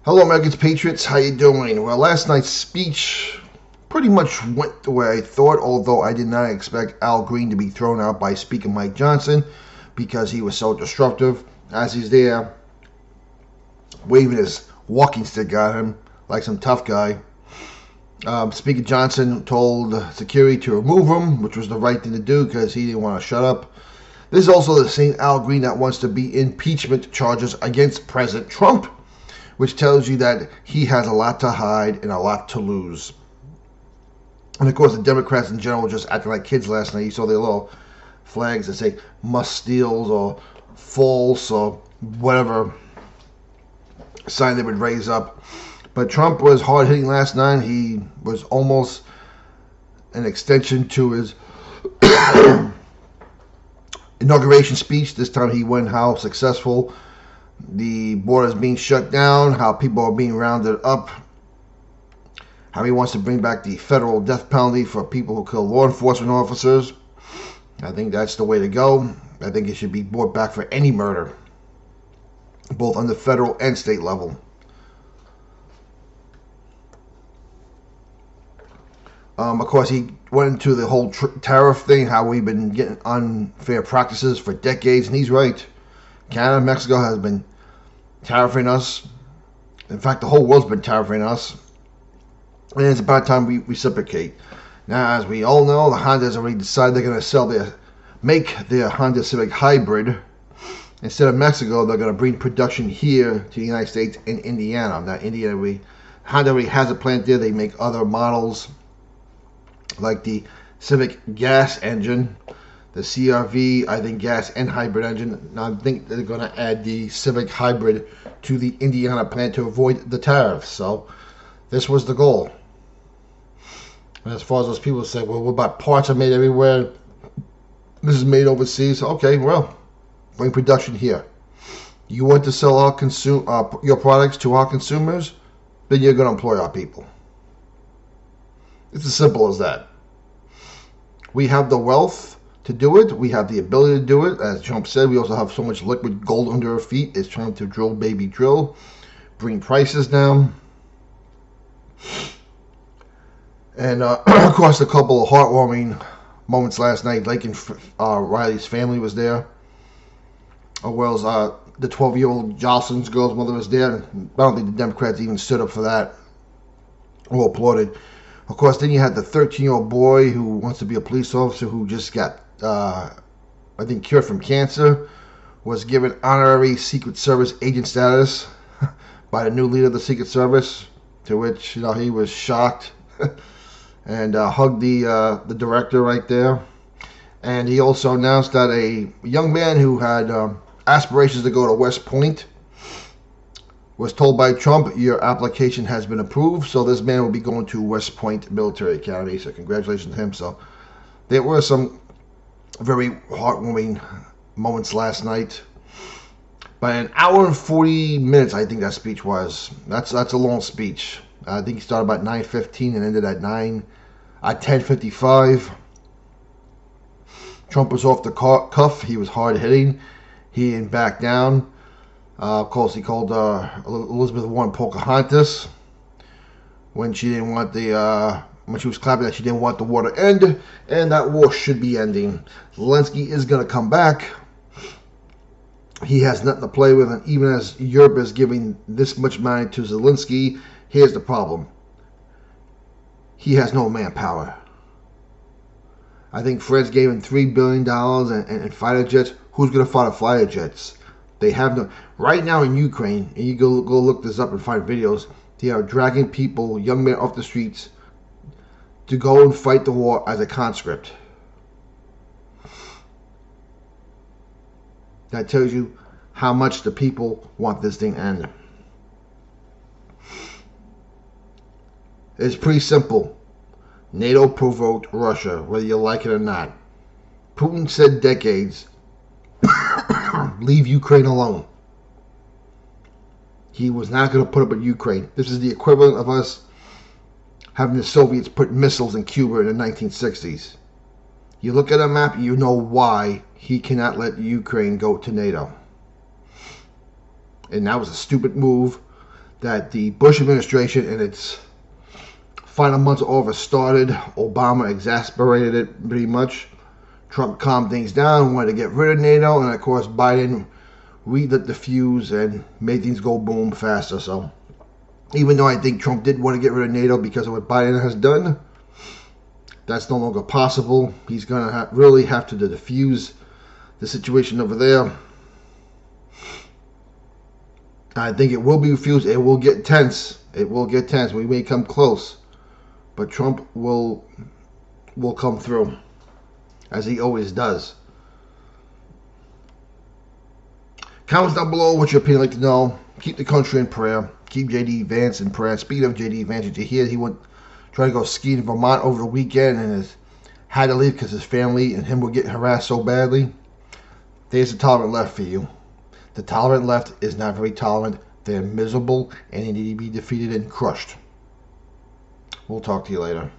Hello, Americans, Patriots. How you doing? Well, last night's speech pretty much went the way I thought, although I did not expect Al Green to be thrown out by Speaker Mike Johnson because he was so disruptive. As he's there, waving his walking stick at him like some tough guy. Speaker Johnson told security to remove him, which was the right thing to do because he didn't want to shut up. This is also the same Al Green that wants to be impeachment charges against President Trump, which tells you that he has a lot to hide and a lot to lose. And of course, the Democrats in general were just acting like kids last night. You saw their little flags that say must steals or false or whatever sign they would raise up. But Trump was hard hitting last night. He was almost an extension to his inauguration speech. This time he went how successful the borders being shut down, how people are being rounded up, how he wants to bring back the federal death penalty for people who kill law enforcement officers. I think that's the way to go. I think it should be brought back for any murder, both on the federal and state level. Of course, he went into the whole tariff thing, how we've been getting unfair practices for decades, and he's right. Canada and Mexico has been tariffing us. In fact, the whole world's been tariffing us. And it's about time we reciprocate. Now, as we all know, the Honda's already decided they're going to make their Honda Civic Hybrid. Instead of Mexico, they're going to bring production here to the United States in Indiana. Now, Honda already has a plant there. They make other models like the Civic gas engine, the CRV, I think gas and hybrid engine. Now I think they're going to add the Civic Hybrid to the Indiana plant to avoid the tariffs. So this was the goal. And as far as those people say, well, what about parts are made everywhere? This is made overseas. Okay, well, bring production here. You want to sell your products to our consumers? Then you're going to employ our people. It's as simple as that. We have the wealth to do it. We have the ability to do it. As Trump said, we also have so much liquid gold under our feet. It's trying to drill, baby, drill. Bring prices down. And, of course, a couple of heartwarming moments last night. Laken Riley's family was there. As well as the 12-year-old Jocelyn's girl's mother was there. I don't think the Democrats even stood up for that or applauded. Of course, then you had the 13-year-old boy who wants to be a police officer who just got, I think, cured from cancer, was given honorary Secret Service agent status by the new leader of the Secret Service, to which he was shocked and hugged the director right there. And he also announced that a young man who had aspirations to go to West Point was told by Trump, your application has been approved, so this man will be going to West Point Military Academy. So congratulations to him. So there were some very heartwarming moments last night. By an hour and 40 minutes, I think that speech was. That's a long speech. I think he started about 9:15 and ended at 10:55. Trump was off the cuff. He was hard hitting. He didn't back down. Of course, he called Elizabeth Warren Pocahontas when she didn't want when she was clapping that she didn't want the war to end, and that war should be ending. Zelensky is going to come back. He has nothing to play with, and even as Europe is giving this much money to Zelensky, here's the problem. He has no manpower. I think France gave him $3 billion and fighter jets. Who's going to fight the fighter jets? They have no. Right now in Ukraine, and you go look this up and find videos, they are dragging people, young men, off the streets to go and fight the war as a conscript. That tells you how much the people want this thing to end. It's pretty simple. NATO provoked Russia, whether you like it or not. Putin said decades, leave Ukraine alone. He was not going to put up with Ukraine. This is the equivalent of us having the Soviets put missiles in Cuba in the 1960s. You look at a map, you know why he cannot let Ukraine go to NATO. And that was a stupid move that the Bush administration in its final months of office started. Obama exasperated it pretty much. Trump calmed things down, wanted to get rid of NATO, and of course Biden relit the fuse and made things go boom faster. So even though I think Trump did want to get rid of NATO because of what Biden has done, that's no longer possible. He's going to really have to defuse the situation over there. I think it will be refused. It will get tense. It will get tense. We may come close, but Trump will come through, as he always does. Comments down below what your opinion, like to know. Keep the country in prayer. Keep J.D. Vance in prayer. Speaking of J.D. Vance, did you hear he went trying to go skiing in Vermont over the weekend and had to leave because his family and him were getting harassed so badly? There's the tolerant left for you. The tolerant left is not very tolerant. They're miserable and they need to be defeated and crushed. We'll talk to you later.